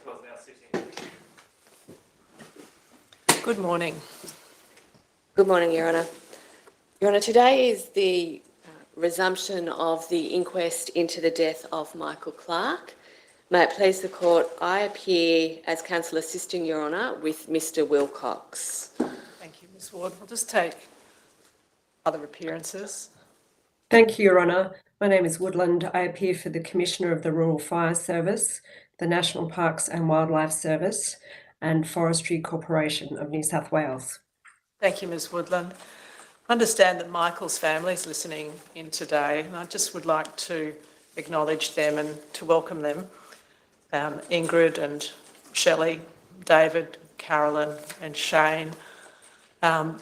was now sitting. Good morning. Good morning, Your Honour. Your Honour, today is the resumption of the inquest into the death of Michael Clark. May it please the Court, I appear as counsel assisting Your Honour with Mr Wilcox. Thank you, Ms Ward. We'll just take other appearances. Thank you, Your Honour. My name is Woodland. I appear for the Commissioner of the Rural Fire Service, the National Parks and Wildlife Service and Forestry Corporation of New South Wales. Thank you, Ms Woodland. I understand that Michael's family is listening in today, and I just would like to acknowledge them and to welcome them. Ingrid and Shelley, David, Carolyn and Shane. I'm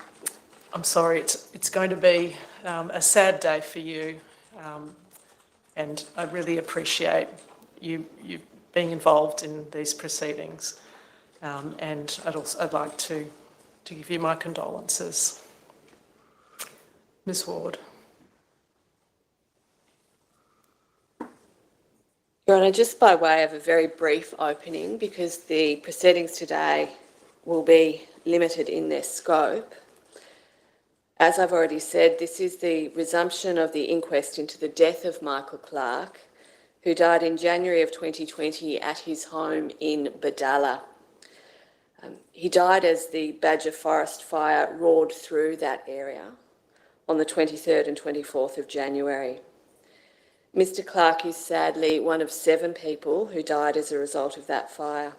sorry, it's going to be a sad day for you, and I really appreciate you being involved in these proceedings, and I'd like to give you my condolences. Ms Ward. Your Honour, just by way of a very brief opening, because the proceedings today will be limited in their scope, as I've already said, this is the resumption of the inquest into the death of Michael Clark, who died in January of 2020 at his home in Badalla. He died as the Badger Forest Fire roared through that area on the 23rd and 24th of January. Mr Clark is sadly one of 7 people who died as a result of that fire.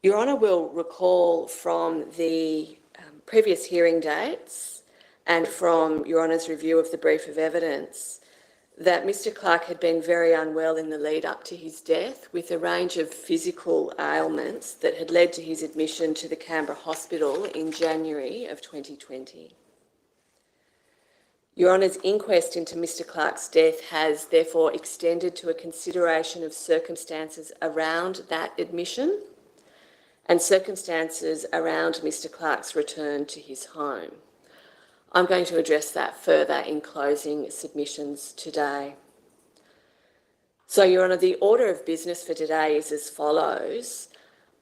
Your Honour will recall from the previous hearing dates and from Your Honour's review of the brief of evidence that Mr Clark had been very unwell in the lead up to his death, with a range of physical ailments that had led to his admission to the Canberra Hospital in January of 2020. Your Honour's inquest into Mr Clark's death has therefore extended to a consideration of circumstances around that admission and circumstances around Mr Clark's return to his home. I'm going to address that further in closing submissions today. So, Your Honour, the order of business for today is as follows.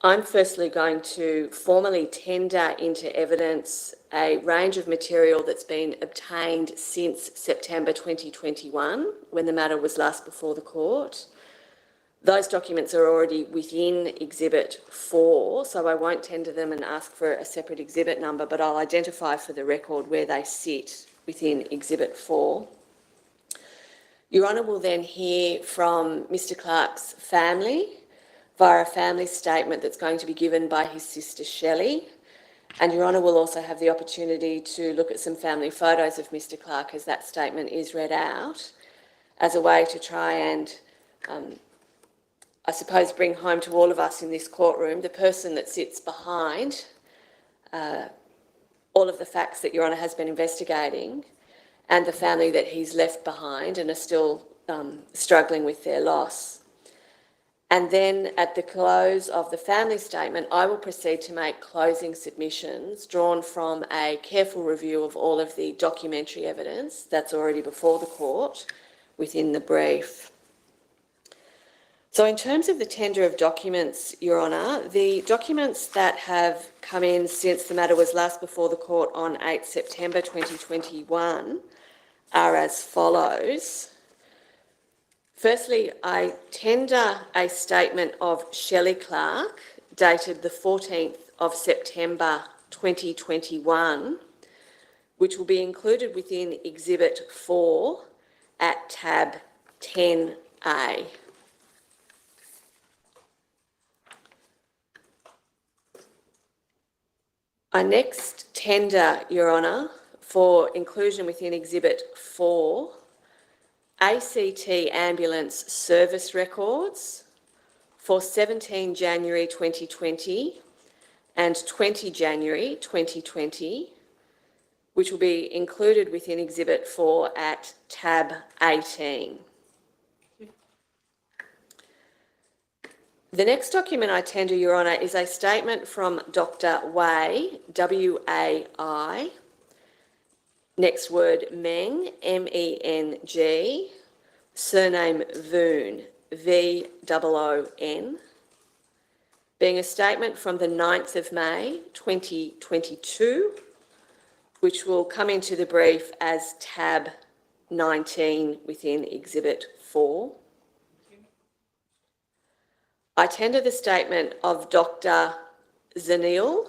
I'm firstly going to formally tender into evidence a range of material that's been obtained since September 2021, when the matter was last before the court. Those documents are already within Exhibit 4, so I won't tender them and ask for a separate exhibit number, but I'll identify for the record where they sit within Exhibit 4. Your Honour will then hear from Mr Clark's family via a family statement that's going to be given by his sister Shelley, and Your Honour will also have the opportunity to look at some family photos of Mr Clark as that statement is read out, as a way to try and I suppose bring home to all of us in this courtroom the person that sits behind all of the facts that Your Honour has been investigating, and the family that he's left behind and are still struggling with their loss. And then at the close of the family statement, I will proceed to make closing submissions drawn from a careful review of all of the documentary evidence that's already before the court within the brief. So in terms of the tender of documents, Your Honour, the documents that have come in since the matter was last before the court on 8 September 2021 are as follows. Firstly, I tender a statement of Shelley Clark dated the 14th of September 2021, which will be included within Exhibit 4 at tab 10A. I next tender, Your Honour, for inclusion within Exhibit 4, ACT ambulance service records for 17 January 2020 and 20 January 2020, which will be included within Exhibit 4 at tab 18. The next document I tender, Your Honour, is a statement from Dr. Wei, W-A-I, next word Meng, M-E-N-G, surname Voon, V-O-O-N, being a statement from the 9th of May 2022, which will come into the brief as tab 19 within Exhibit 4. I tender the statement of Dr. Zanil,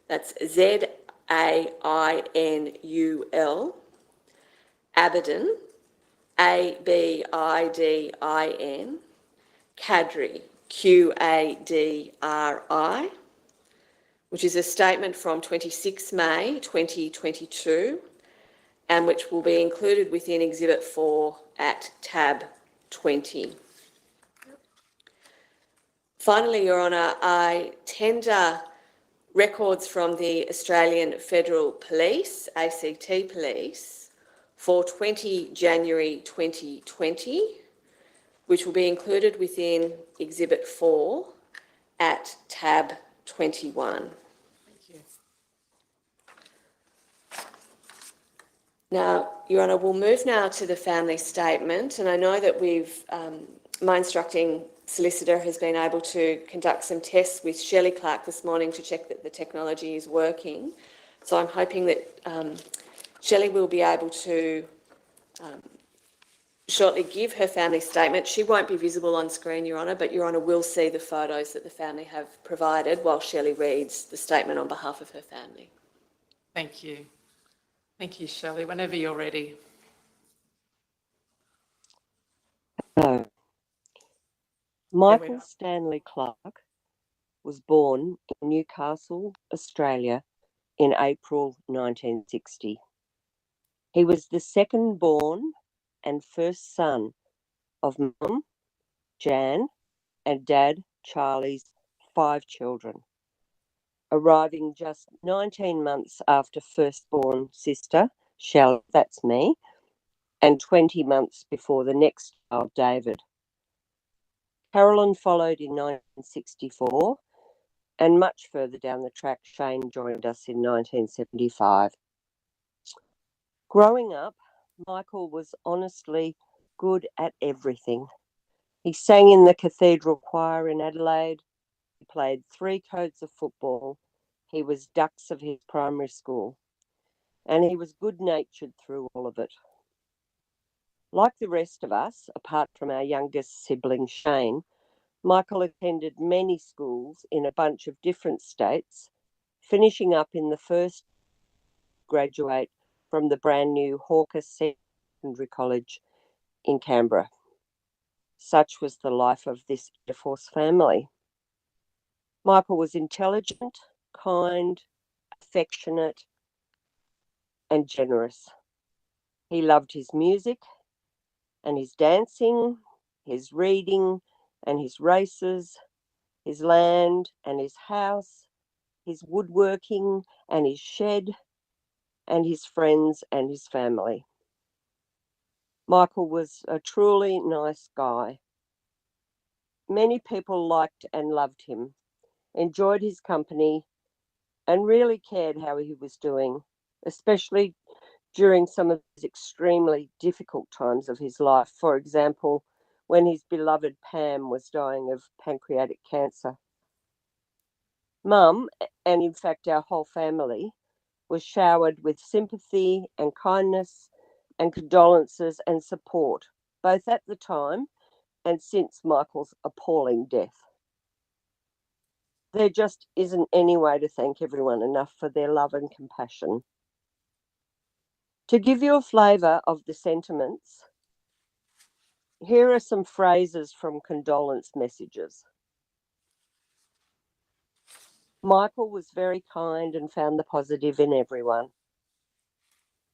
that's Zainul, Abidin, Abidin, Qadri, Qadri, which is a statement from 26 May 2022 and which will be included within Exhibit 4 at tab 20. Finally, Your Honour, I tender records from the Australian Federal Police, ACT Police, for 20 January 2020, which will be included within Exhibit 4 at tab 21. Thank you. Now, Your Honour, we'll move now to the family statement, and I know that my instructing solicitor has been able to conduct some tests with Shelley Clark this morning to check that the technology is working. So I'm hoping that Shelley will be able to shortly give her family statement. She won't be visible on screen, Your Honour, but Your Honour will see the photos that the family have provided while Shelley reads the statement on behalf of her family. Thank you. Thank you, Shelley. Whenever you're ready. Hello. Michael Stanley Clark was born in Newcastle, Australia in April 1960. He was the second born and first son of Mum, Jan, and Dad, Charlie's 5 children, arriving just 19 months after firstborn sister, Shelley, that's me, and 20 months before the next child, David. Carolyn followed in 1964, and much further down the track, Shane joined us in 1975. Growing up, Michael was honestly good at everything. He sang in the cathedral choir in Adelaide. He played 3 codes of football. He was dux of his primary school. And he was good-natured through all of it. Like the rest of us, apart from our youngest sibling, Shane, Michael attended many schools in a bunch of different states, finishing up in the first graduate from the brand new Hawker Secondary College in Canberra. Such was the life of this Air Force family. Michael was intelligent, kind, affectionate, and generous. He loved his music and his dancing, his reading and his races, his land and his house, his woodworking and his shed, and his friends and his family. Michael was a truly nice guy. Many people liked and loved him, enjoyed his company, and really cared how he was doing, especially during some of these extremely difficult times of his life. For example, when his beloved Pam was dying of pancreatic cancer. Mum, and in fact our whole family, was showered with sympathy and kindness and condolences and support, both at the time and since Michael's appalling death. There just isn't any way to thank everyone enough for their love and compassion. To give you a flavour of the sentiments, here are some phrases from condolence messages. Michael was very kind and found the positive in everyone.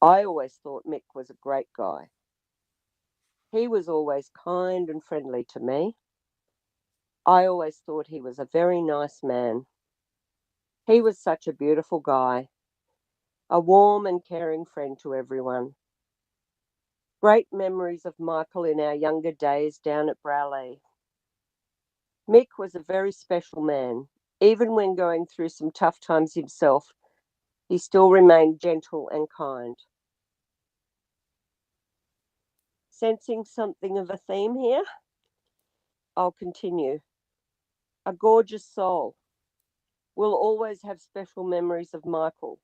I always thought Mick was a great guy. He was always kind and friendly to me. I always thought he was a very nice man. He was such a beautiful guy, a warm and caring friend to everyone. Great memories of Michael in our younger days down at Browley. Mick was a very special man. Even when going through some tough times himself, he still remained gentle and kind. Sensing something of a theme here? I'll continue. A gorgeous soul. will always have special memories of Michael.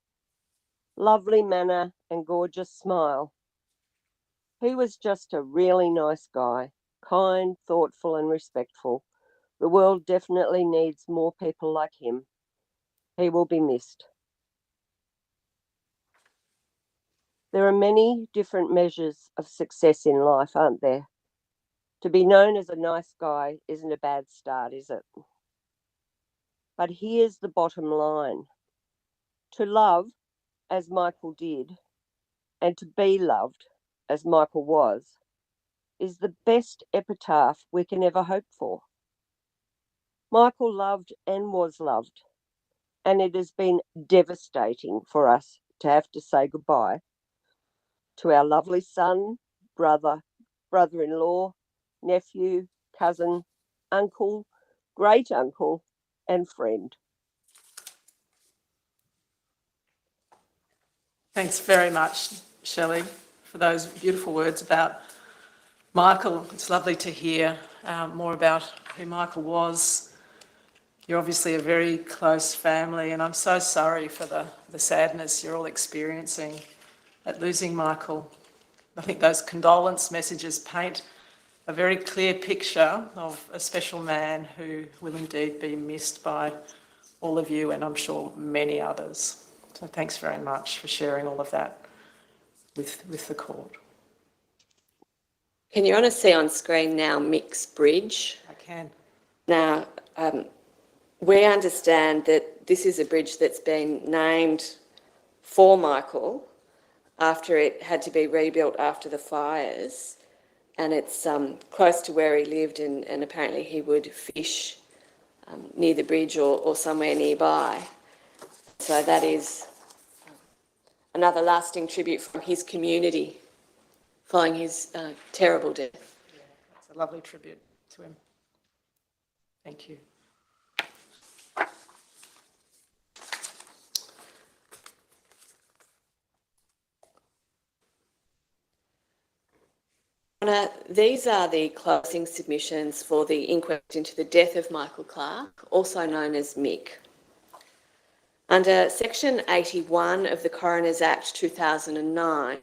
Lovely manner and gorgeous smile. He was just a really nice guy, kind, thoughtful and respectful. The world definitely needs more people like him. He will be missed. There are many different measures of success in life, aren't there? To be known as a nice guy isn't a bad start, is it? But here's the bottom line. To love, as Michael did, and to be loved, as Michael was, is the best epitaph we can ever hope for. Michael loved and was loved, and it has been devastating for us to have to say goodbye to our lovely son, brother, brother-in-law, nephew, cousin, uncle, great uncle, and friend. Thanks very much, Shelley, for those beautiful words about Michael. It's lovely to hear more about who Michael was. You're obviously a very close family, and I'm so sorry for the sadness you're all experiencing at losing Michael. I think those condolence messages paint a very clear picture of a special man who will indeed be missed by all of you and I'm sure many others. So thanks very much for sharing all of that with the court. Can Your Honour see on screen now Mick's bridge? I can. Now, we understand that this is a bridge that's been named for Michael after it had to be rebuilt after the fires, and it's close to where he lived, and apparently he would fish near the bridge or somewhere nearby. So that is another lasting tribute from his community following his terrible death. Yeah, it's a lovely tribute to him. Thank you. These are the closing submissions for the inquest into the death of Michael Clarke, also known as Mick. Under Section 81 of the Coroners Act 2009,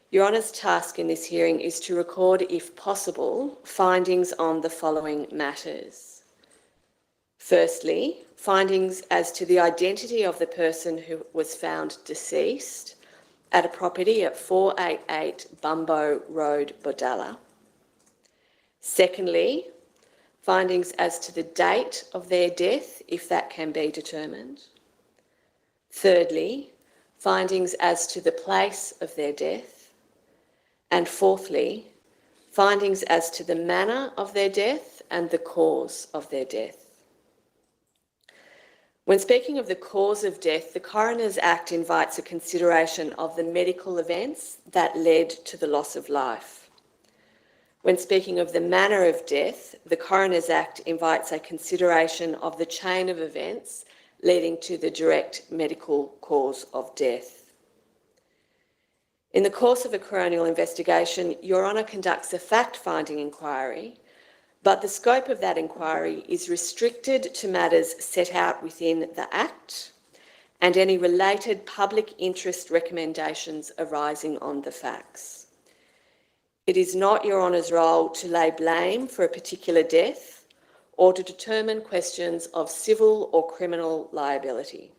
Your Honour's task in this hearing is to record, if possible, findings on the following matters. Firstly, findings as to the identity of the person who was found deceased at a property at 488 Bumbo Road, Bodalla. Secondly, findings as to the date of their death, if that can be determined. Thirdly, findings as to the place of their death. And fourthly, findings as to the manner of their death and the cause of their death. When speaking of the cause of death, the Coroners Act invites a consideration of the medical events that led to the loss of life. When speaking of the manner of death, the Coroners Act invites a consideration of the chain of events leading to the direct medical cause of death. In the course of a coronial investigation, Your Honour conducts a fact-finding inquiry, but the scope of that inquiry is restricted to matters set out within the Act and any related public interest recommendations arising on the facts. It is not Your Honour's role to lay blame for a particular death or to determine questions of civil or criminal liability.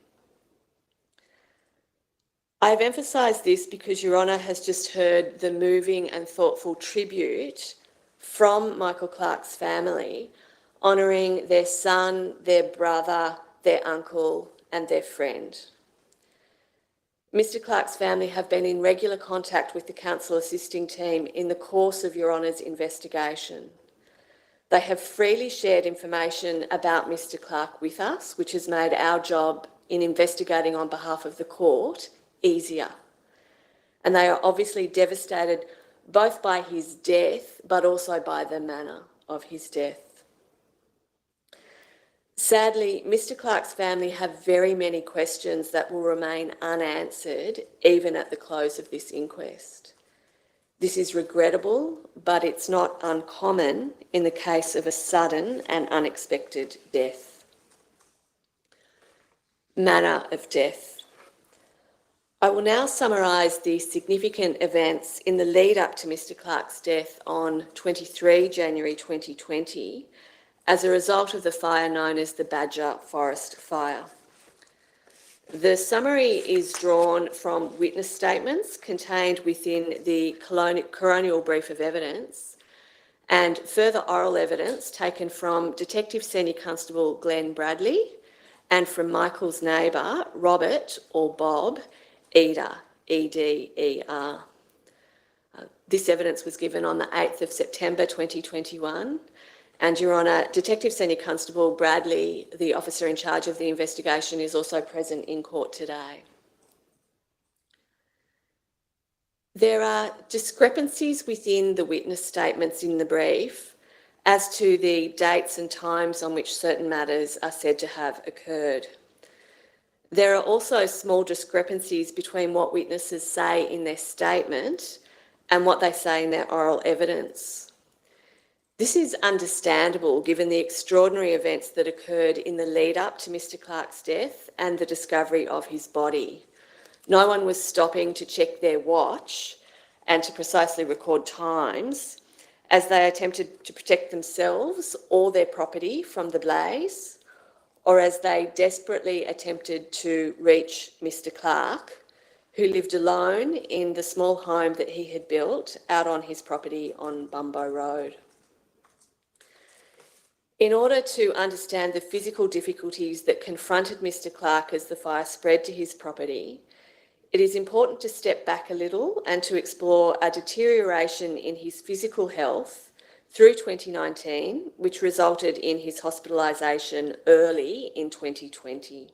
I have emphasised this because Your Honour has just heard the moving and thoughtful tribute from Michael Clarke's family, honouring their son, their brother, their uncle and their friend. Mr Clarke's family have been in regular contact with the council assisting team in the course of Your Honour's investigation. They have freely shared information about Mr Clarke with us, which has made our job in investigating on behalf of the court easier. And they are obviously devastated both by his death, but also by the manner of his death. Sadly, Mr Clarke's family have very many questions that will remain unanswered, even at the close of this inquest. This is regrettable, but it's not uncommon in the case of a sudden and unexpected death. manner of death. I will now summarise the significant events in the lead up to Mr Clark's death on 23 January 2020 as a result of the fire known as the Badger Forest Fire. The summary is drawn from witness statements contained within the Coronial brief of evidence and further oral evidence taken from Detective Senior Constable Glenn Bradley and from Michael's neighbour, Robert, or Bob, Eder, E-D-E-R. This evidence was given on the 8th of September 2021. And Your Honour, Detective Senior Constable Bradley, the officer in charge of the investigation, is also present in court today. There are discrepancies within the witness statements in the brief as to the dates and times on which certain matters are said to have occurred. There are also small discrepancies between what witnesses say in their statement and what they say in their oral evidence. This is understandable given the extraordinary events that occurred in the lead up to Mr Clark's death and the discovery of his body. No one was stopping to check their watch and to precisely record times as they attempted to protect themselves or their property from the blaze, or as they desperately attempted to reach Mr Clark, who lived alone in the small home that he had built out on his property on Bumbo Road. In order to understand the physical difficulties that confronted Mr Clark as the fire spread to his property, it is important to step back a little and to explore a deterioration in his physical health through 2019, which resulted in his hospitalisation early in 2020.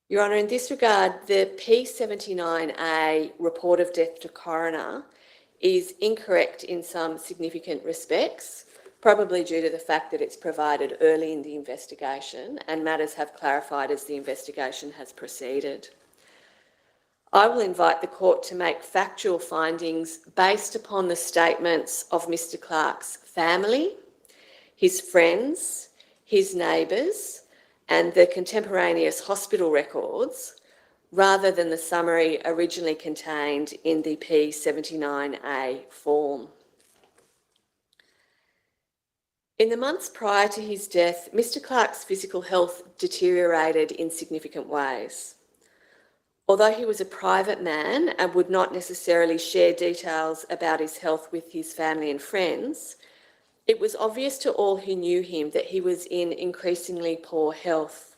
Your Honour, in this regard, the P79A report of death to coroner is incorrect in some significant respects, probably due to the fact that it's provided early in the investigation and matters have clarified as the investigation has proceeded. I will invite the court to make factual findings based upon the statements of Mr Clark's family, his friends, his neighbours, and the contemporaneous hospital records, rather than the summary originally contained in the P79A form. In the months prior to his death, Mr Clark's physical health deteriorated in significant ways. Although he was a private man and would not necessarily share details about his health with his family and friends, it was obvious to all who knew him that he was in increasingly poor health.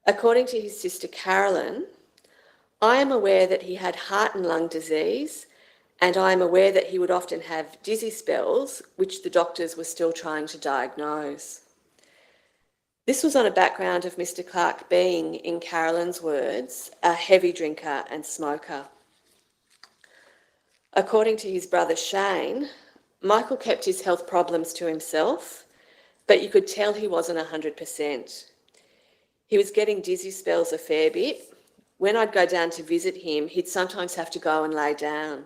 According to his sister Carolyn, I am aware that he had heart and lung disease, and I am aware that he would often have dizzy spells, which the doctors were still trying to diagnose. This was on a background of Mr Clark being, in Carolyn's words, a heavy drinker and smoker. According to his brother Shane, Michael kept his health problems to himself, but you could tell he wasn't 100%. He was getting dizzy spells a fair bit. When I'd go down to visit him, he'd sometimes have to go and lay down.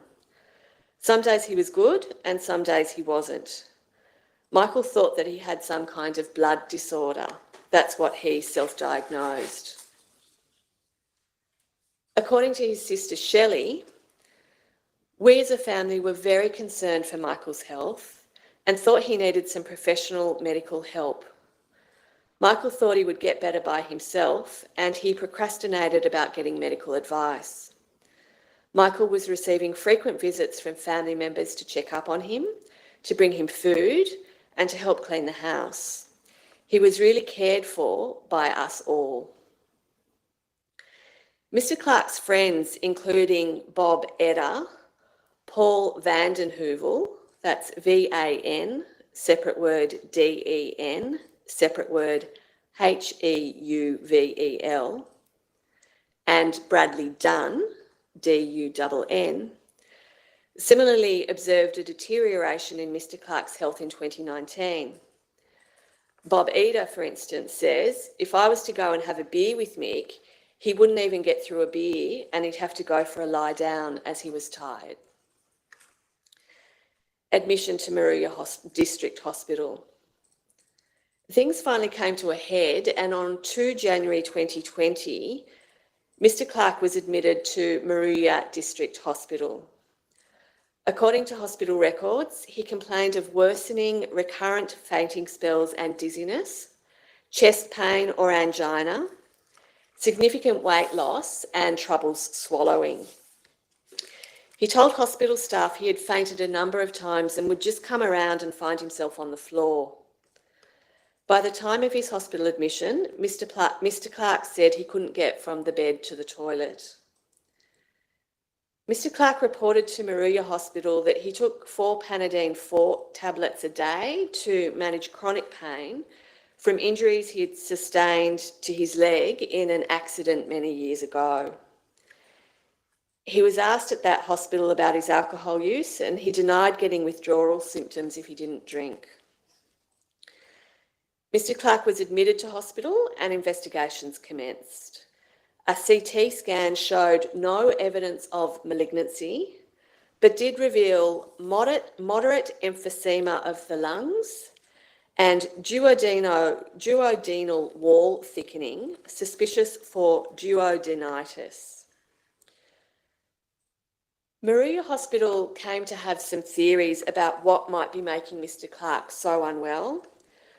Some days he was good and some days he wasn't. Michael thought that he had some kind of blood disorder. That's what he self-diagnosed. According to his sister Shelley, we as a family were very concerned for Michael's health and thought he needed some professional medical help. Michael thought he would get better by himself and he procrastinated about getting medical advice. Michael was receiving frequent visits from family members to check up on him, to bring him food and to help clean the house. He was really cared for by us all. Mr Clark's friends, including Bob Eder, Paul Vandenheuvel, that's V-A-N, separate word D-E-N, separate word H-E-U-V-E-L, and Bradley Dunn, D-U-N-N, similarly observed a deterioration in Mr Clark's health in 2019. Bob Eder, for instance, says, if I was to go and have a beer with Mick, he wouldn't even get through a beer and he'd have to go for a lie down as he was tired. Admission to Moruya District Hospital. Things finally came to a head, and on 2 January 2020, Mr. Clark was admitted to Moruya District Hospital. According to hospital records, he complained of worsening recurrent fainting spells and dizziness, chest pain or angina, significant weight loss and troubles swallowing. He told hospital staff he had fainted a number of times and would just come around and find himself on the floor. By the time of his hospital admission, Mr. Clark said he couldn't get from the bed to the toilet. Mr. Clark reported to Moruya Hospital that he took 4 Panadine 4 tablets a day to manage chronic pain from injuries he had sustained to his leg in an accident many years ago. He was asked at that hospital about his alcohol use, and he denied getting withdrawal symptoms if he didn't drink. Mr. Clark was admitted to hospital and investigations commenced. A CT scan showed no evidence of malignancy, but did reveal moderate emphysema of the lungs and duodenal wall thickening, suspicious for duodenitis. Moruya Hospital came to have some theories about what might be making Mr. Clark so unwell,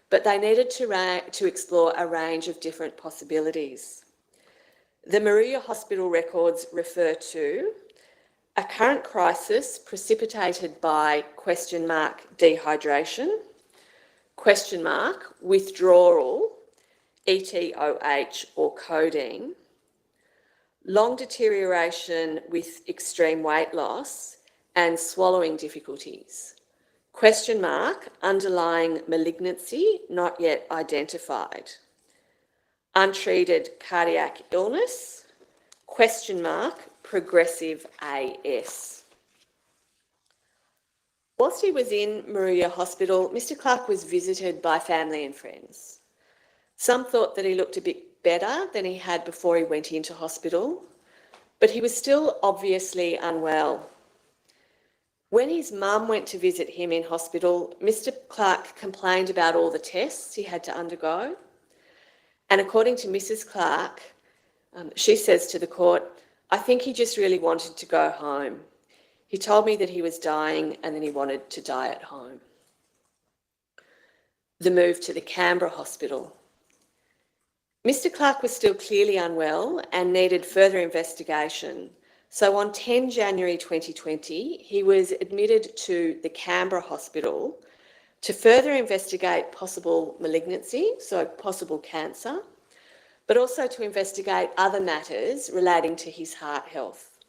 but they needed to explore a range of different possibilities. The Moruya Hospital records refer to a current crisis precipitated by dehydration, withdrawal, ETOH or codeine, long deterioration with extreme weight loss and swallowing difficulties, underlying malignancy not yet identified, untreated cardiac illness, progressive AS. Whilst he was in Moruya Hospital, Mr. Clark was visited by family and friends. Some thought that he looked a bit better than he had before he went into hospital, but he was still obviously unwell. When his mum went to visit him in hospital, Mr. Clark complained about all the tests he had to undergo. And according to Mrs. Clark, she says to the court, "I think he just really wanted to go home. He told me that he was dying and then he wanted to die at home." The move to the Canberra Hospital. Mr. Clark was still clearly unwell and needed further investigation. So on 10 January 2020, he was admitted to the Canberra Hospital to further investigate possible malignancy, so possible cancer, but also to investigate other matters relating to his heart health.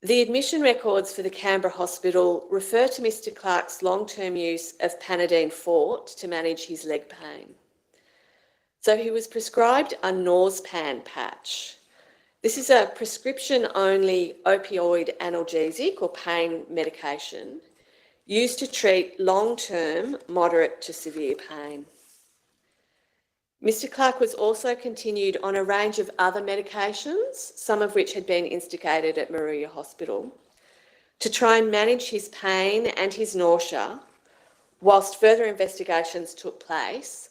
The admission records for the Canberra Hospital refer to Mr. Clark's long-term use of Panadine Forte to manage his leg pain. So he was prescribed a Norspan patch. This is a prescription-only opioid analgesic or pain medication used to treat long-term moderate to severe pain. Mr. Clark was also continued on a range of other medications, some of which had been instigated at Moruya Hospital, to try and manage his pain and his nausea whilst further investigations took place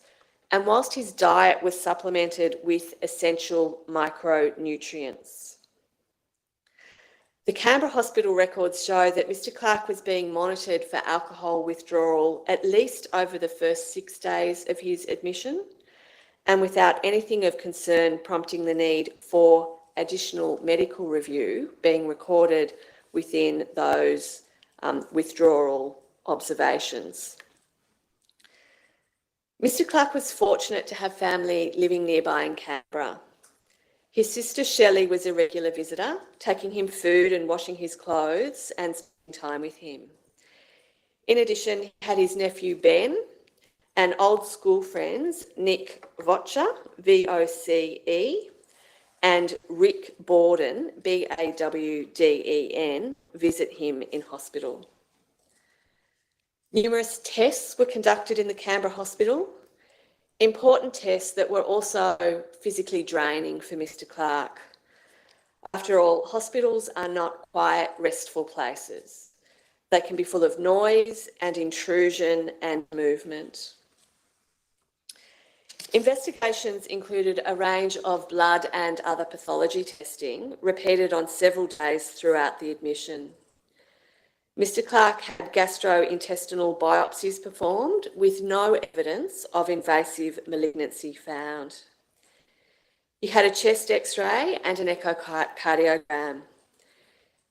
and whilst his diet was supplemented with essential micronutrients. The Canberra Hospital records show that Mr. Clark was being monitored for alcohol withdrawal at least over the first 6 days of his admission, and without anything of concern prompting the need for additional medical review being recorded within those withdrawal observations. Mr. Clark was fortunate to have family living nearby in Canberra. His sister Shelley was a regular visitor, taking him food and washing his clothes and spending time with him. In addition, he had his nephew Ben and old school friends Nick Voce, VOCE, and Rick Borden, BAWDEN, visit him in hospital. Numerous tests were conducted in the Canberra Hospital, important tests that were also physically draining for Mr. Clark. After all, hospitals are not quiet, restful places. They can be full of noise and intrusion and movement. Investigations included a range of blood and other pathology testing repeated on several days throughout the admission. Mr. Clark had gastrointestinal biopsies performed with no evidence of invasive malignancy found. He had a chest x-ray and an echocardiogram.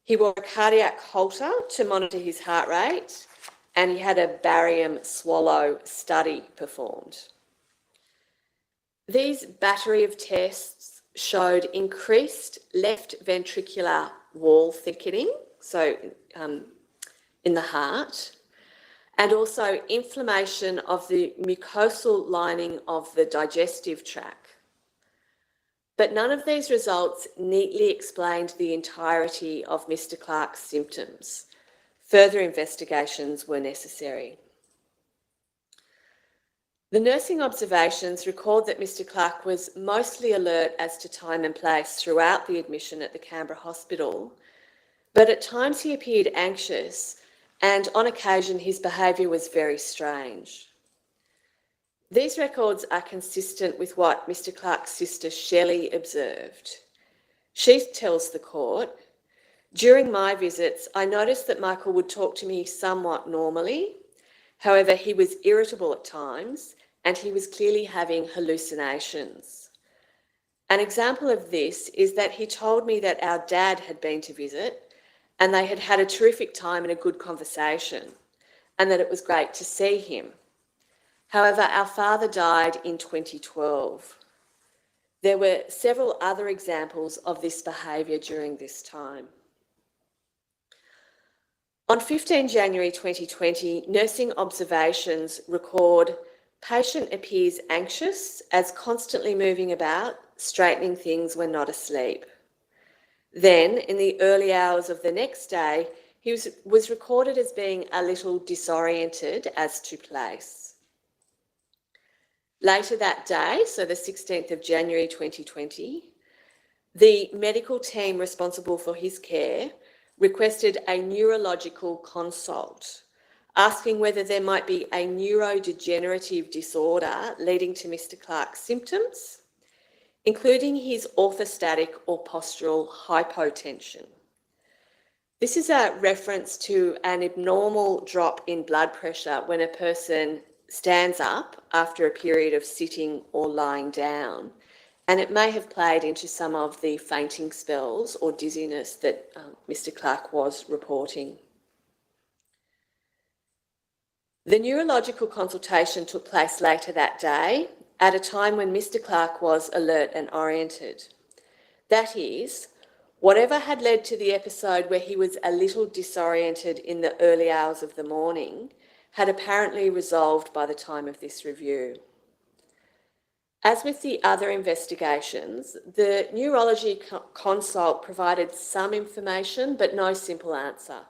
He wore a cardiac Holter to monitor his heart rate, and he had a barium swallow study performed. These battery of tests showed increased left ventricular wall thickening, so in the heart, and also inflammation of the mucosal lining of the digestive tract. But none of these results neatly explained the entirety of Mr. Clark's symptoms. Further investigations were necessary. The nursing observations record that Mr. Clark was mostly alert as to time and place throughout the admission at the Canberra Hospital, but at times he appeared anxious, and on occasion his behaviour was very strange. These records are consistent with what Mr. Clark's sister Shelley observed. She tells the court, "During my visits, I noticed that Michael would talk to me somewhat normally. However, he was irritable at times and he was clearly having hallucinations. An example of this is that he told me that our dad had been to visit and they had had a terrific time and a good conversation, and that it was great to see him. However, our father died in 2012. There were several other examples of this behaviour during this time." On 15 January 2020, nursing observations record patient appears anxious as constantly moving about, straightening things when not asleep. Then, in the early hours of the next day, he was recorded as being a little disoriented as to place. Later that day, so the 16th of January 2020, the medical team responsible for his care requested a neurological consult, asking whether there might be a neurodegenerative disorder leading to Mr. Clark's symptoms, including his orthostatic or postural hypotension. This is a reference to an abnormal drop in blood pressure when a person stands up after a period of sitting or lying down, and it may have played into some of the fainting spells or dizziness that Mr. Clark was reporting. The neurological consultation took place later that day at a time when Mr. Clark was alert and oriented. That is, whatever had led to the episode where he was a little disoriented in the early hours of the morning had apparently resolved by the time of this review. As with the other investigations, the neurology consult provided some information but no simple answer.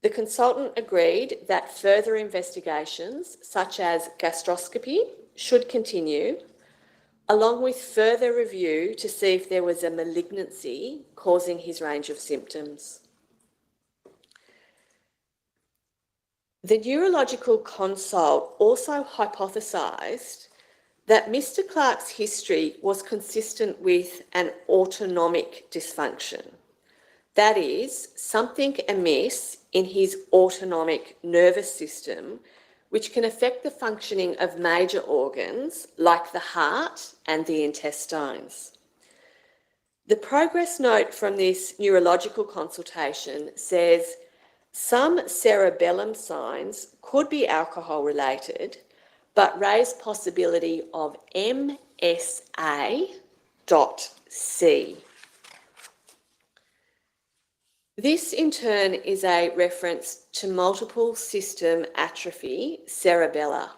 The consultant agreed that further investigations, such as gastroscopy, should continue, along with further review to see if there was a malignancy causing his range of symptoms. The neurological consult also hypothesised that Mr. Clark's history was consistent with an autonomic dysfunction. That is, something amiss in his autonomic nervous system, which can affect the functioning of major organs like the heart and the intestines. The progress note from this neurological consultation says some cerebellum signs could be alcohol-related, but raise possibility of MSA.C. This, in turn, is a reference to multiple system atrophy cerebellar,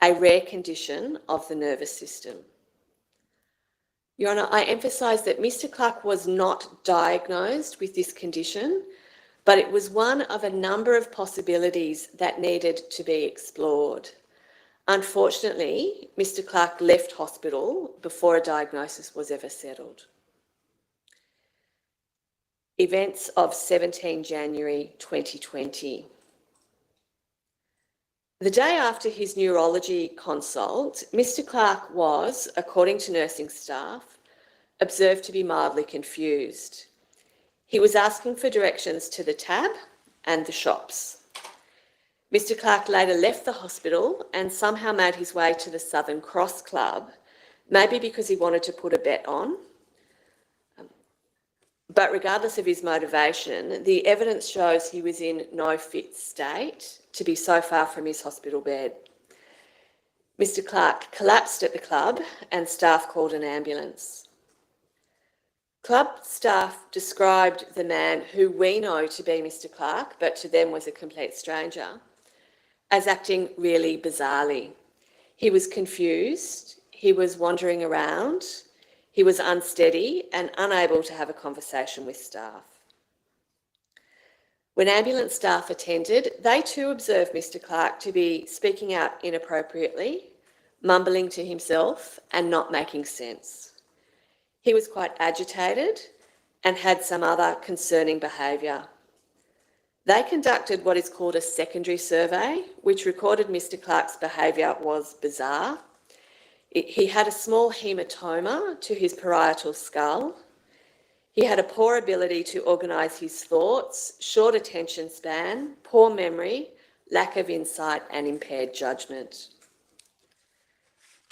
a rare condition of the nervous system. Your Honour, I emphasise that Mr. Clark was not diagnosed with this condition, but it was one of a number of possibilities that needed to be explored. Unfortunately, Mr. Clark left hospital before a diagnosis was ever settled. Events of 17 January 2020. The day after his neurology consult, Mr. Clark was, according to nursing staff, observed to be mildly confused. He was asking for directions to the tab and the shops. Mr. Clark later left the hospital and somehow made his way to the Southern Cross Club, maybe because he wanted to put a bet on. But regardless of his motivation, the evidence shows he was in no fit state to be so far from his hospital bed. Mr. Clark collapsed at the club and staff called an ambulance. Club staff described the man, who we know to be Mr. Clark, but to them was a complete stranger, as acting really bizarrely. He was confused, he was wandering around, he was unsteady and unable to have a conversation with staff. When ambulance staff attended, they too observed Mr. Clark to be speaking out inappropriately, mumbling to himself and not making sense. He was quite agitated and had some other concerning behaviour. They conducted what is called a secondary survey, which recorded Mr. Clark's behaviour was bizarre. He had a small hematoma to his parietal skull. He had a poor ability to organise his thoughts, short attention span, poor memory, lack of insight and impaired judgment.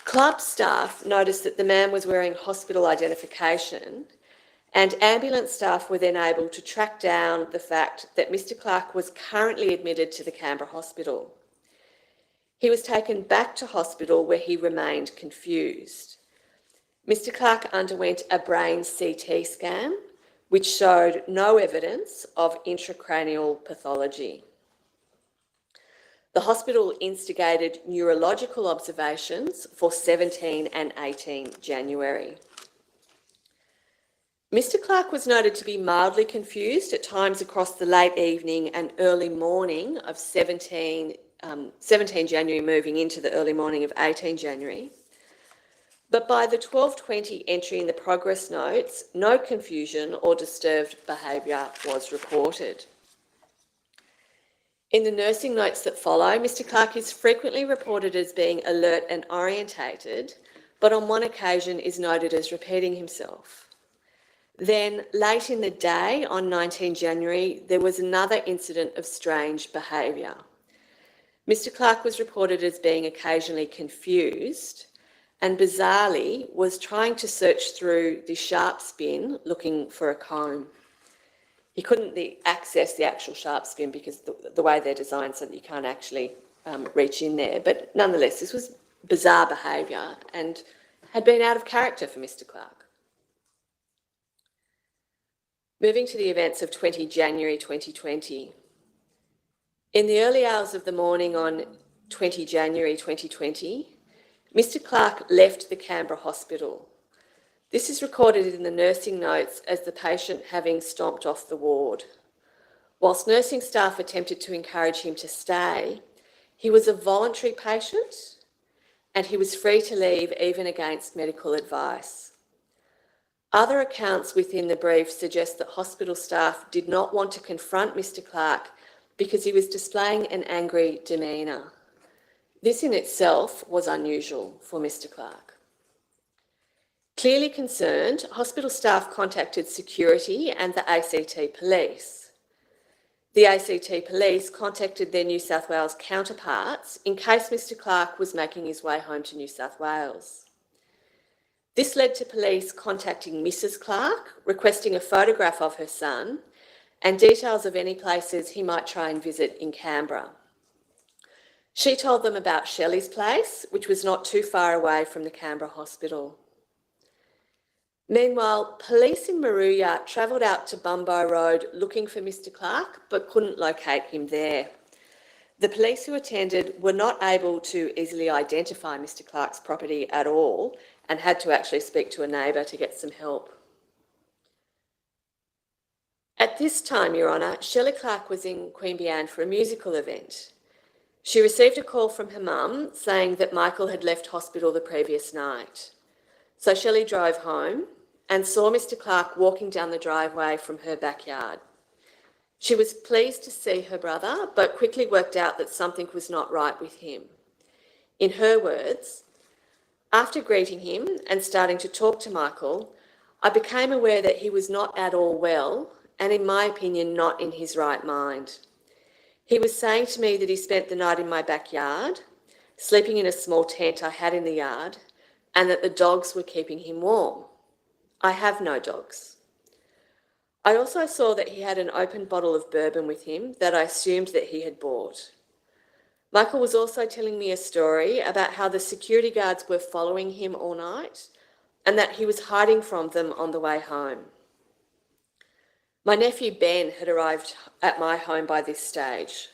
Club staff noticed that the man was wearing hospital identification, and ambulance staff were then able to track down the fact that Mr. Clark was currently admitted to the Canberra Hospital. He was taken back to hospital where he remained confused. Mr. Clark underwent a brain CT scan, which showed no evidence of intracranial pathology. The hospital instigated neurological observations for 17 and 18 January. Mr. Clark was noted to be mildly confused at times across the late evening and early morning of 17 January moving into the early morning of 18 January. But by the 12:20 entry in the progress notes, no confusion or disturbed behaviour was reported. In the nursing notes that follow, Mr. Clark is frequently reported as being alert and orientated, but on one occasion is noted as repeating himself. Then, late in the day on 19 January, there was another incident of strange behaviour. Mr. Clark was reported as being occasionally confused and bizarrely was trying to search through the sharps bin looking for a comb. He couldn't access the actual sharps bin because the way they're designed so that you can't actually reach in there. But nonetheless, this was bizarre behaviour and had been out of character for Mr. Clark. Moving to the events of 20 January 2020. In the early hours of the morning on 20 January 2020, Mr. Clark left the Canberra Hospital. This is recorded in the nursing notes as the patient having stomped off the ward. Whilst nursing staff attempted to encourage him to stay, he was a voluntary patient and he was free to leave even against medical advice. Other accounts within the brief suggest that hospital staff did not want to confront Mr. Clark because he was displaying an angry demeanour. This in itself was unusual for Mr. Clark. Clearly concerned, hospital staff contacted security and the ACT police. The ACT police contacted their New South Wales counterparts in case Mr. Clark was making his way home to New South Wales. This led to police contacting Mrs. Clark, requesting a photograph of her son and details of any places he might try and visit in Canberra. She told them about Shelley's place, which was not too far away from the Canberra Hospital. Meanwhile, police in Moruya travelled out to Bumbo Road looking for Mr. Clark, but couldn't locate him there. The police who attended were not able to easily identify Mr. Clark's property at all and had to actually speak to a neighbour to get some help. At this time, Your Honour, Shelley Clark was in Queanbeyan for a musical event. She received a call from her mum saying that Michael had left hospital the previous night. So Shelley drove home and saw Mr. Clark walking down the driveway from her backyard. She was pleased to see her brother, but quickly worked out that something was not right with him. In her words, "After greeting him and starting to talk to Michael, I became aware that he was not at all well, and in my opinion, not in his right mind. He was saying to me that he spent the night in my backyard, sleeping in a small tent I had in the yard, and that the dogs were keeping him warm. I have no dogs. I also saw that he had an open bottle of bourbon with him that I assumed that he had bought. Michael was also telling me a story about how the security guards were following him all night and that he was hiding from them on the way home. My nephew Ben had arrived at my home by this stage.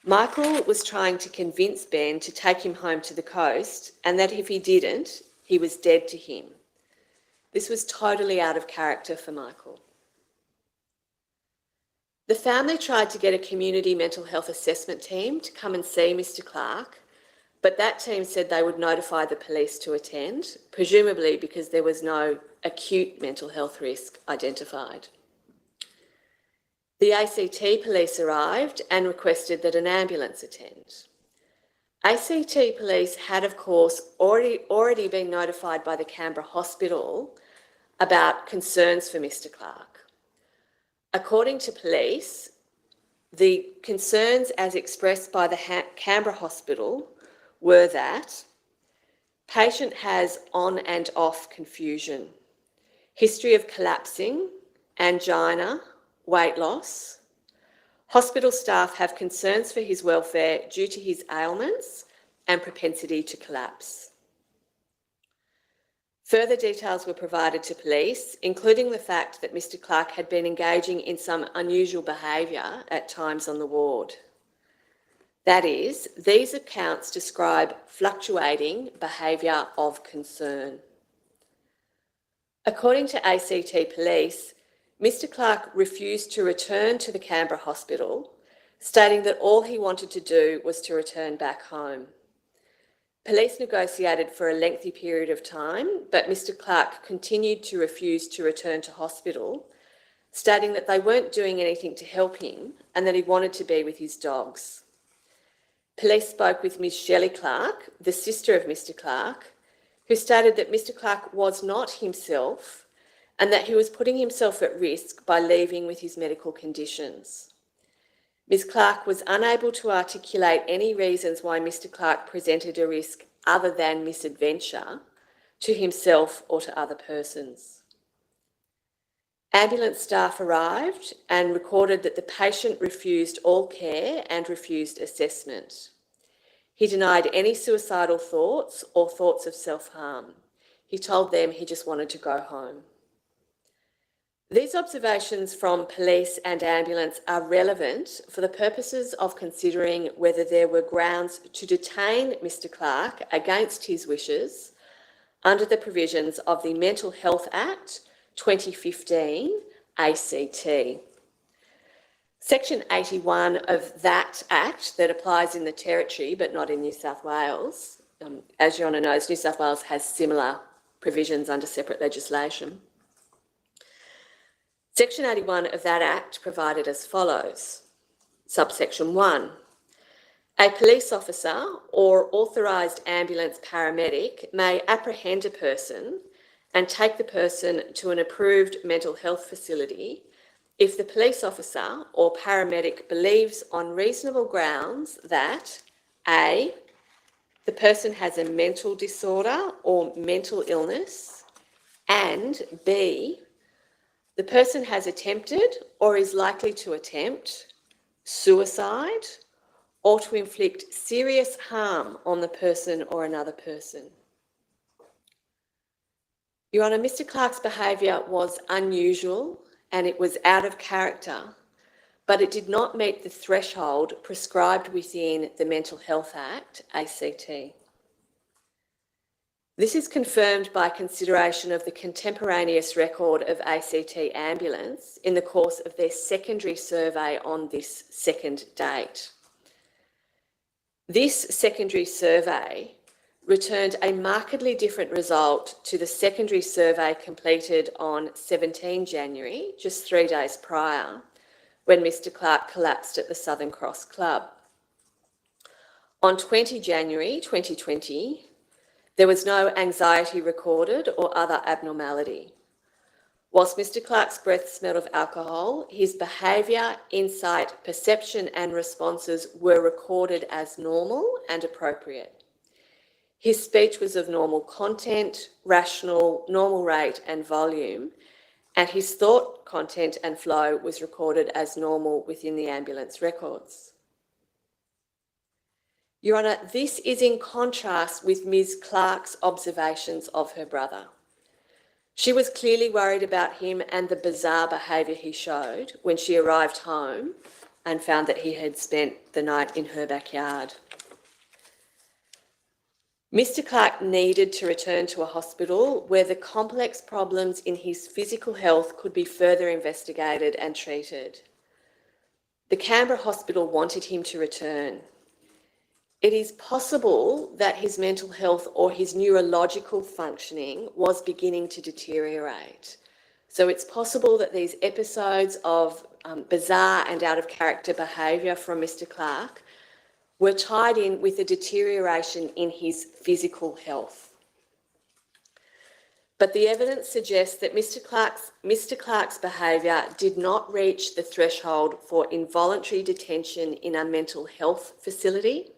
Michael was trying to convince Ben to take him home to the coast and that if he didn't, he was dead to him. This was totally out of character for Michael. The family tried to get a community mental health assessment team to come and see Mr. Clark, but that team said they would notify the police to attend, presumably because there was no acute mental health risk identified. The ACT police arrived and requested that an ambulance attend. ACT police had, of course, already been notified by the Canberra Hospital about concerns for Mr. Clark. According to police, the concerns as expressed by the Canberra Hospital were that patient has on and off confusion, history of collapsing, angina, weight loss. Hospital staff have concerns for his welfare due to his ailments and propensity to collapse. Further details were provided to police, including the fact that Mr. Clark had been engaging in some unusual behaviour at times on the ward. That is, these accounts describe fluctuating behaviour of concern. According to ACT police, Mr. Clark refused to return to the Canberra Hospital, stating that all he wanted to do was to return back home. Police negotiated for a lengthy period of time, but Mr. Clark continued to refuse to return to hospital, stating that they weren't doing anything to help him and that he wanted to be with his dogs. Police spoke with Ms. Shelley Clark, the sister of Mr. Clark, who stated that Mr. Clark was not himself and that he was putting himself at risk by leaving with his medical conditions. Ms. Clark was unable to articulate any reasons why Mr. Clark presented a risk other than misadventure to himself or to other persons. Ambulance staff arrived and recorded that the patient refused all care and refused assessment. He denied any suicidal thoughts or thoughts of self-harm. He told them he just wanted to go home. These observations from police and ambulance are relevant for the purposes of considering whether there were grounds to detain Mr. Clark against his wishes under the provisions of the Mental Health Act 2015 ACT. Section 81 of that Act that applies in the Territory but not in New South Wales, as Your Honour knows, New South Wales has similar provisions under separate legislation. Section 81 of that Act provided as follows. Subsection 1. A police officer or authorised ambulance paramedic may apprehend a person and take the person to an approved mental health facility if the police officer or paramedic believes on reasonable grounds that A, the person has a mental disorder or mental illness, and B, the person has attempted or is likely to attempt suicide or to inflict serious harm on the person or another person. Your Honour, Mr. Clark's behaviour was unusual and it was out of character, but it did not meet the threshold prescribed within the Mental Health Act, ACT. This is confirmed by consideration of the contemporaneous record of ACT Ambulance in the course of their secondary survey on this second date. This secondary survey returned a markedly different result to the secondary survey completed on 17 January, just 3 days prior, when Mr. Clark collapsed at the Southern Cross Club. On 20 January 2020, there was no anxiety recorded or other abnormality. Whilst Mr. Clark's breath smelled of alcohol, his behaviour, insight, perception and responses were recorded as normal and appropriate. His speech was of normal content, rational, normal rate and volume, and his thought, content and flow was recorded as normal within the ambulance records. Your Honour, this is in contrast with Ms. Clark's observations of her brother. She was clearly worried about him and the bizarre behaviour he showed when she arrived home and found that he had spent the night in her backyard. Mr. Clark needed to return to a hospital where the complex problems in his physical health could be further investigated and treated. The Canberra Hospital wanted him to return. It is possible that his mental health or his neurological functioning was beginning to deteriorate. So it's possible that these episodes of bizarre and out of character behaviour from Mr. Clark were tied in with a deterioration in his physical health. But the evidence suggests that Mr. Clark's behaviour did not reach the threshold for involuntary detention in a mental health facility,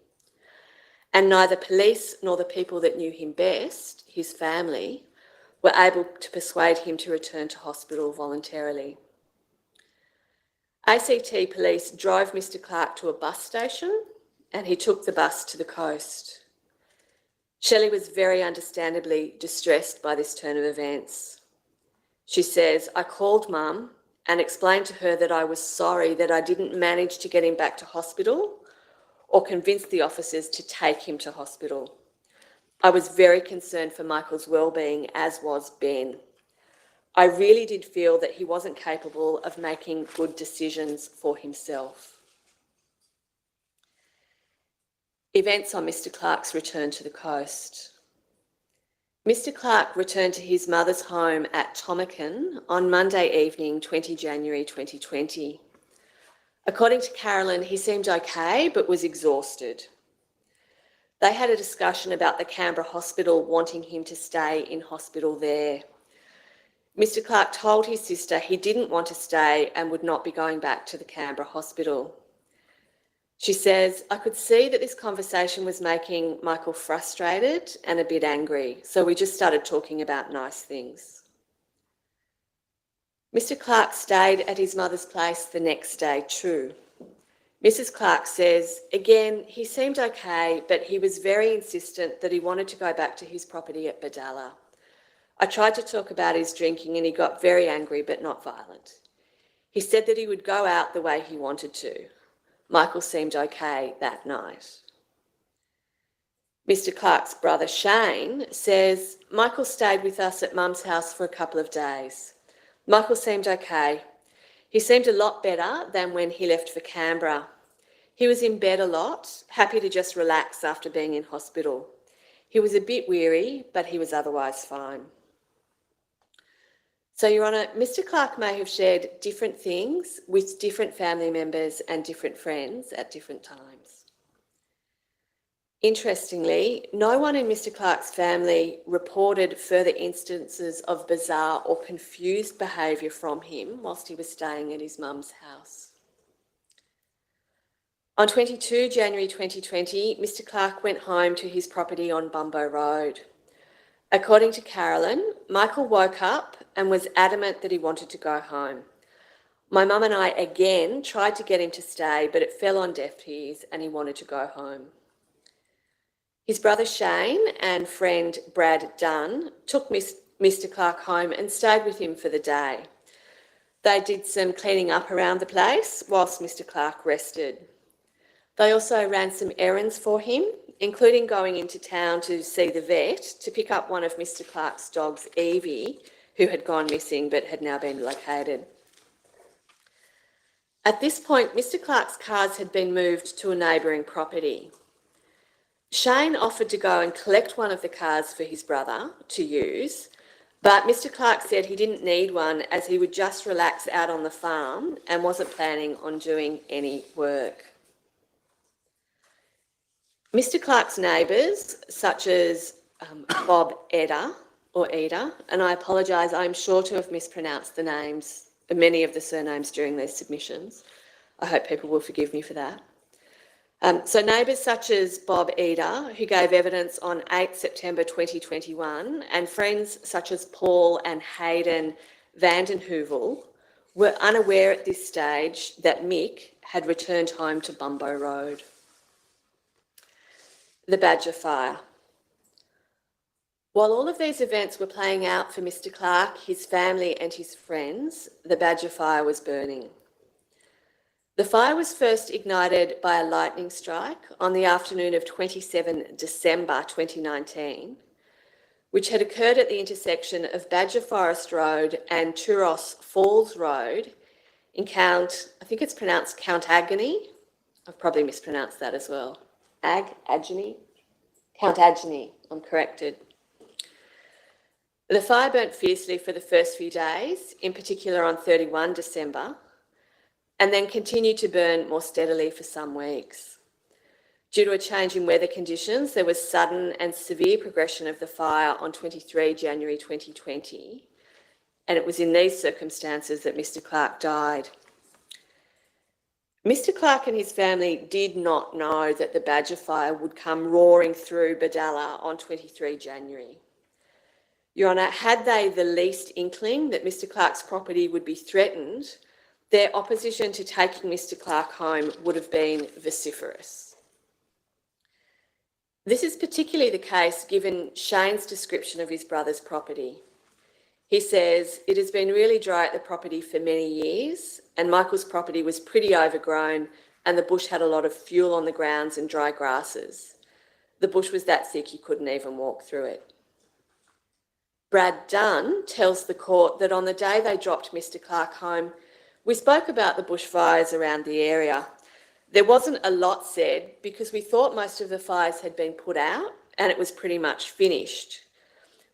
and neither police nor the people that knew him best, his family, were able to persuade him to return to hospital voluntarily. ACT police drove Mr. Clark to a bus station and he took the bus to the coast. Shelley was very understandably distressed by this turn of events. She says, "I called Mum and explained to her that I was sorry that I didn't manage to get him back to hospital or convince the officers to take him to hospital. I was very concerned for Michael's well-being, as was Ben. I really did feel that he wasn't capable of making good decisions for himself." Events on Mr. Clark's return to the coast. Mr. Clark returned to his mother's home at Tomakin on Monday evening, 20 January 2020. According to Carolyn, he seemed okay, but was exhausted. They had a discussion about the Canberra Hospital wanting him to stay in hospital there. Mr. Clark told his sister he didn't want to stay and would not be going back to the Canberra Hospital. She says, "I could see that this conversation was making Michael frustrated and a bit angry, so we just started talking about nice things." Mr. Clark stayed at his mother's place the next day too. Mrs. Clark says, again, he seemed okay, but he was very insistent that he wanted to go back to his property at Badalla. I tried to talk about his drinking and he got very angry, but not violent. He said that he would go out the way he wanted to. Michael seemed okay that night. Mr. Clark's brother Shane says, "Michael stayed with us at Mum's house for a couple of days. Michael seemed okay. He seemed a lot better than when he left for Canberra. He was in bed a lot, happy to just relax after being in hospital. He was a bit weary, but he was otherwise fine." So, Your Honour, Mr. Clark may have shared different things with different family members and different friends at different times. Interestingly, no one in Mr. Clark's family reported further instances of bizarre or confused behaviour from him whilst he was staying at his mum's house. On 22 January 2020, Mr. Clark went home to his property on Bumbo Road. According to Carolyn, Michael woke up and was adamant that he wanted to go home. My mum and I again tried to get him to stay, but it fell on deaf ears and he wanted to go home. His brother Shane and friend Brad Dunn took Mr. Clark home and stayed with him for the day. They did some cleaning up around the place whilst Mr. Clark rested. They also ran some errands for him, including going into town to see the vet to pick up one of Mr. Clark's dogs, Evie, who had gone missing but had now been located. At this point, Mr. Clark's cars had been moved to a neighbouring property. Shane offered to go and collect one of the cars for his brother to use, But Mr. Clark said he didn't need one as he would just relax out on the farm and wasn't planning on doing any work. Mr. Clark's neighbours, such as Bob Eder, and I apologise, I'm sure to have mispronounced the names, many of the surnames during these submissions. I hope people will forgive me for that. So neighbours such as Bob Eder, who gave evidence on 8 September 2021, and friends such as Paul and Hayden Vandenheuvel were unaware at this stage that Mick had returned home to Bumbo Road. The Badger Fire. While all of these events were playing out for Mr. Clark, his family and his friends, the Badger Fire was burning. The fire was first ignited by a lightning strike on the afternoon of 27 December 2019, which had occurred at the intersection of Badger Forest Road and Turos Falls Road in I think it's pronounced Count Agony. I've probably mispronounced that as well. Agony? Count Agony, I'm corrected. The fire burnt fiercely for the first few days, in particular on 31 December, and then continued to burn more steadily for some weeks. Due to a change in weather conditions, there was sudden and severe progression of the fire on 23 January 2020, and it was in these circumstances that Mr. Clark died. Mr. Clark and his family did not know that the Badger Fire would come roaring through Badalla on 23 January. Your Honour, had they the least inkling that Mr. Clark's property would be threatened, their opposition to taking Mr. Clark home would have been vociferous. This is particularly the case given Shane's description of his brother's property. He says, "It has been really dry at the property for many years, and Michael's property was pretty overgrown and the bush had a lot of fuel on the grounds and dry grasses. The bush was that thick you couldn't even walk through it." Brad Dunn tells the court that on the day they dropped Mr. Clark home, "We spoke about the bushfires around the area. There wasn't a lot said because we thought most of the fires had been put out and it was pretty much finished.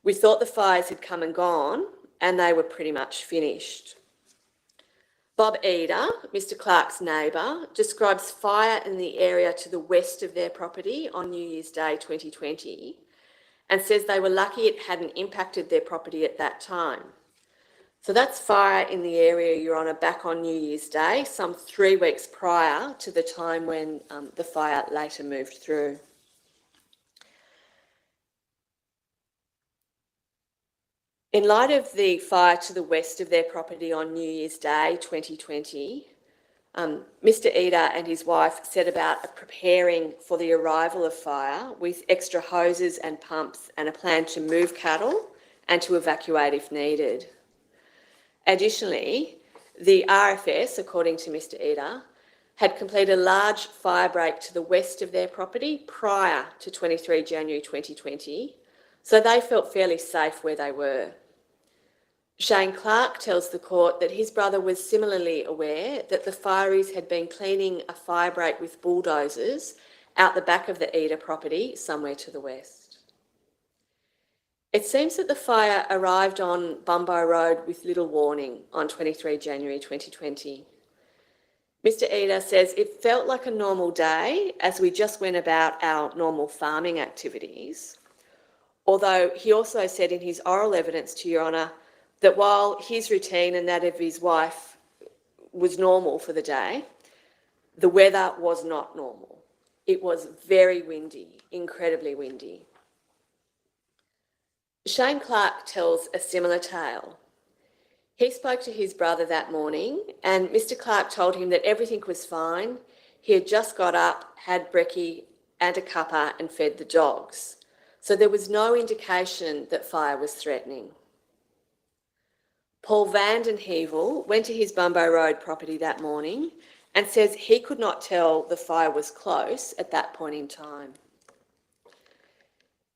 We thought the fires had come and gone and they were pretty much finished." Bob Eder, Mr. Clark's neighbour, describes fire in the area to the west of their property on New Year's Day 2020 and says they were lucky it hadn't impacted their property at that time. So that's fire in the area, Your Honour, back on New Year's Day, some 3 weeks prior to the time when the fire later moved through. In light of the fire to the west of their property on New Year's Day 2020, Mr. Eder and his wife set about preparing for the arrival of fire with extra hoses and pumps and a plan to move cattle and to evacuate if needed. Additionally, the RFS, according to Mr. Eder, had completed a large fire break to the west of their property prior to 23 January 2020, so they felt fairly safe where they were. Shane Clark tells the court that his brother was similarly aware that the fireys had been cleaning a fire break with bulldozers out the back of the Eder property somewhere to the west. It seems that the fire arrived on Bumbo Road with little warning on 23 January 2020. Mr. Eder says it felt like a normal day as we just went about our normal farming activities, although he also said in his oral evidence to Your Honour that while his routine and that of his wife was normal for the day, the weather was not normal. It was very windy, incredibly windy. Shane Clark tells a similar tale. He spoke to his brother that morning and Mr. Clark told him that everything was fine. He had just got up, had brekkie and a cuppa and fed the dogs. So there was no indication that fire was threatening. Paul Vandenheuvel went to his Bumbo Road property that morning and says he could not tell the fire was close at that point in time.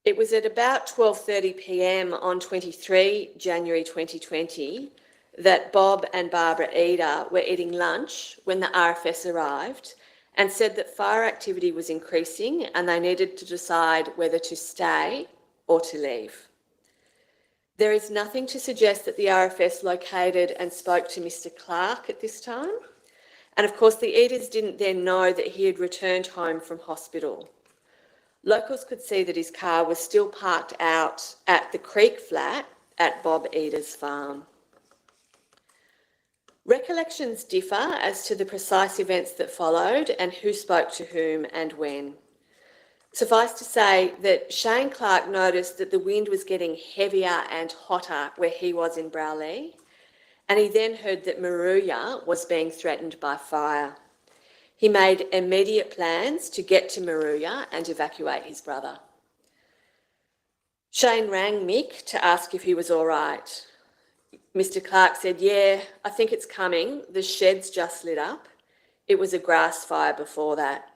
It was at about 12:30 p.m. on 23 January 2020 that Bob and Barbara Eder were eating lunch when the RFS arrived and said that fire activity was increasing and they needed to decide whether to stay or to leave. There is nothing to suggest that the RFS located and spoke to Mr. Clark at this time. And of course, the Eaters didn't then know that he had returned home from hospital. Locals could see that his car was still parked out at the creek flat at Bob Eater's farm. Recollections differ as to the precise events that followed and who spoke to whom and when. Suffice to say that Shane Clark noticed that the wind was getting heavier and hotter where he was in Browley, and he then heard that Maruya was being threatened by fire. He made immediate plans to get to Maruya and evacuate his brother. Shane rang Mick to ask if he was all right. Mr. Clark said, "Yeah, I think it's coming. The shed's just lit up. It was a grass fire before that."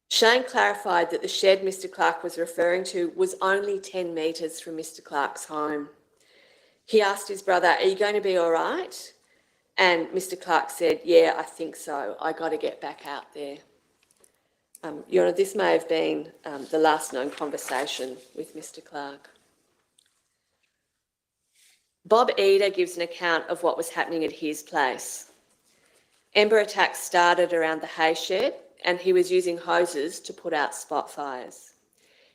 Shane clarified that the shed Mr. Clark was referring to was only 10 metres from Mr. Clark's home. He asked his brother, "Are you going to be all right?" And Mr. Clark said, "Yeah, I think so. I got to get back out there." Your Honour, this may have been the last known conversation with Mr. Clark. Bob Eater gives an account of what was happening at his place. Ember attacks started around the hay shed and he was using hoses to put out spot fires.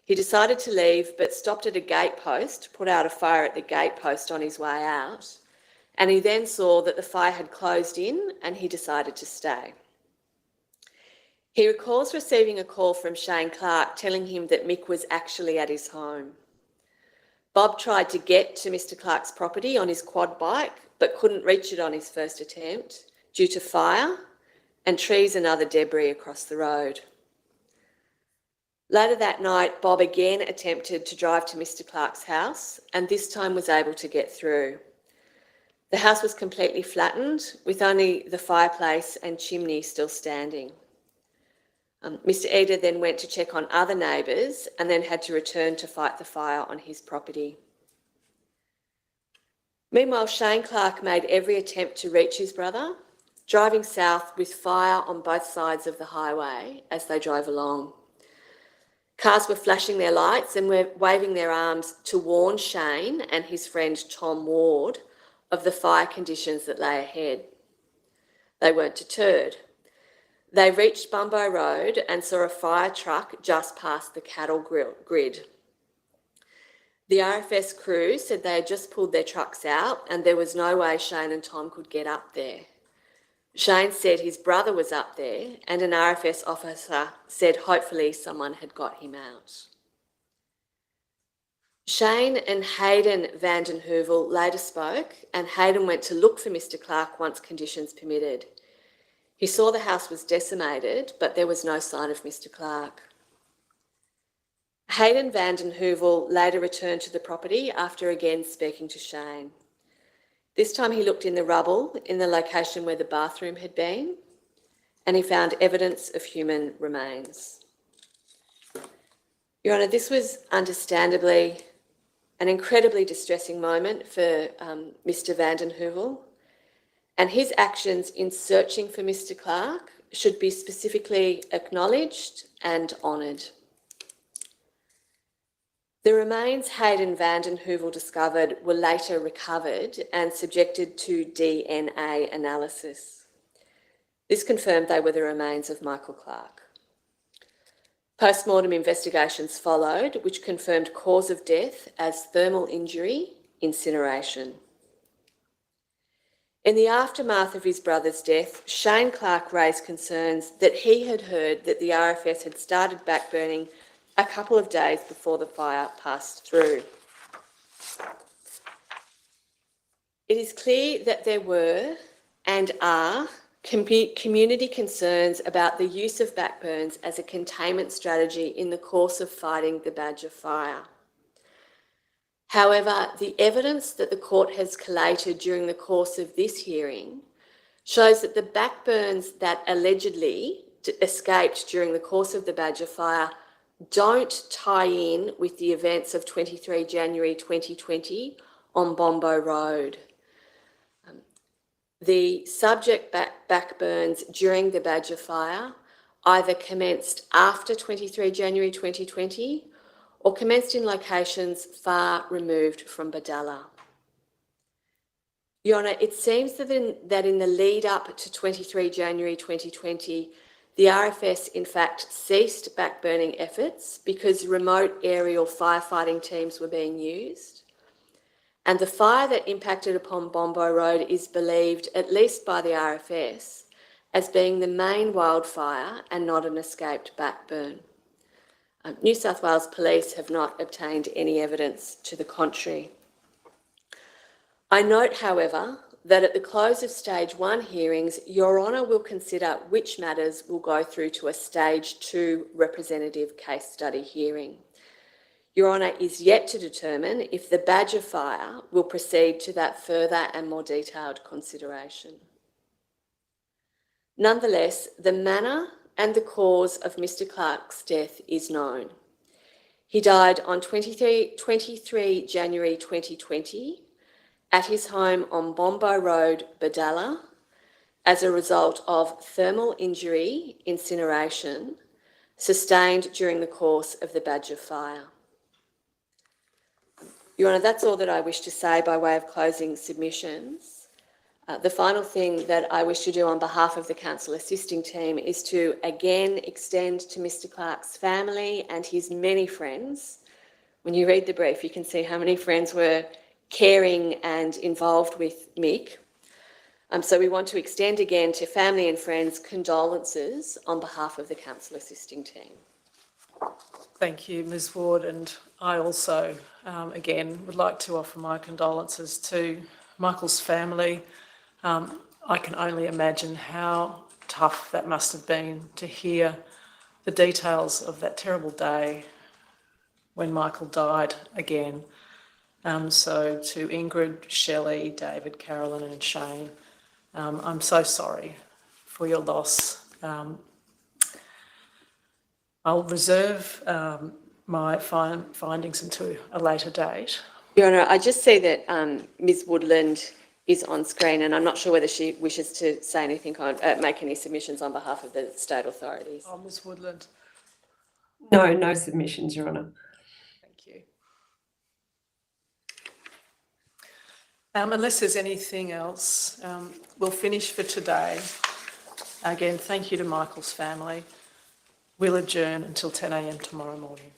He decided to leave but stopped at a gate post to put out a fire at the gate post on his way out, and he then saw that the fire had closed in and he decided to stay. He recalls receiving a call from Shane Clark telling him that Mick was actually at his home. Bob tried to get to Mr. Clark's property on his quad bike but couldn't reach it on his first attempt due to fire and trees and other debris across the road. Later that night, Bob again attempted to drive to Mr. Clark's house and this time was able to get through. The house was completely flattened with only the fireplace and chimney still standing. Mr. Eater then went to check on other neighbours and then had to return to fight the fire on his property. Meanwhile, Shane Clark made every attempt to reach his brother, driving south with fire on both sides of the highway as they drove along. Cars were flashing their lights and were waving their arms to warn Shane and his friend Tom Ward of the fire conditions that lay ahead. They weren't deterred. They reached Bumbo Road and saw a fire truck just past the cattle grid. The RFS crew said they had just pulled their trucks out and there was no way Shane and Tom could get up there. Shane said his brother was up there and an RFS officer said hopefully someone had got him out. Shane and Hayden Vanden Heuvel later spoke and Hayden went to look for Mr. Clark once conditions permitted. He saw the house was decimated, but there was no sign of Mr. Clark. Hayden Vanden Heuvel later returned to the property after again speaking to Shane. This time he looked in the rubble in the location where the bathroom had been and he found evidence of human remains. Your Honour, this was understandably an incredibly distressing moment for Mr. Vanden Heuvel, and his actions in searching for Mr. Clark should be specifically acknowledged and honoured. The remains Hayden Vanden Heuvel discovered were later recovered and subjected to DNA analysis. This confirmed they were the remains of Michael Clark. Post-mortem investigations followed, which confirmed cause of death as thermal injury, incineration. In the aftermath of his brother's death, Shane Clark raised concerns that he had heard that the RFS had started backburning a couple of days before the fire passed through. It is clear that there were and are community concerns about the use of backburns as a containment strategy in the course of fighting the Badger fire. However, the evidence that the court has collated during the course of this hearing shows that the backburns that allegedly escaped during the course of the Badger fire don't tie in with the events of 23 January 2020 on Bombo Road. The subject backburns during the Badger fire either commenced after 23 January 2020 or commenced in locations far removed from Badalla. Your Honour, it seems that in the lead up to 23 January 2020, the RFS in fact ceased backburning efforts because remote aerial firefighting teams were being used. And the fire that impacted upon Bombo Road is believed, at least by the RFS, as being the main wildfire and not an escaped backburn. New South Wales Police have not obtained any evidence to the contrary. I note, however, that at the close of Stage 1 hearings, Your Honour will consider which matters will go through to a Stage 2 representative case study hearing. Your Honour is yet to determine if the Badger fire will proceed to that further and more detailed consideration. Nonetheless, the manner and the cause of Mr. Clark's death is known. He died on 23 January 2020 at his home on Bombo Road, Badalla, as a result of thermal injury, incineration, sustained during the course of the Badger fire. Your Honour, that's all that I wish to say by way of closing submissions. The final thing that I wish to do on behalf of the Council Assisting Team is to again extend to Mr. Clark's family and his many friends. When you read the brief, you can see how many friends were caring and involved with Mick. So we want to extend again to family and friends condolences on behalf of the Council Assisting Team. Thank you, Ms Ward, and I also, again, would like to offer my condolences to Michael's family. I can only imagine how tough that must have been to hear the details of that terrible day when Michael died again. So to Ingrid, Shelley, David, Carolyn and Shane, I'm so sorry for your loss. I'll reserve my findings until a later date. Your Honour, I just see that Ms Woodland is on screen and I'm not sure whether she wishes to say anything on, make any submissions on behalf of the state authorities. Oh, Ms Woodland. No submissions, Your Honour. Thank you. Unless there's anything else, we'll finish for today. Again, thank you to Michael's family. We'll adjourn until 10 a.m. tomorrow morning.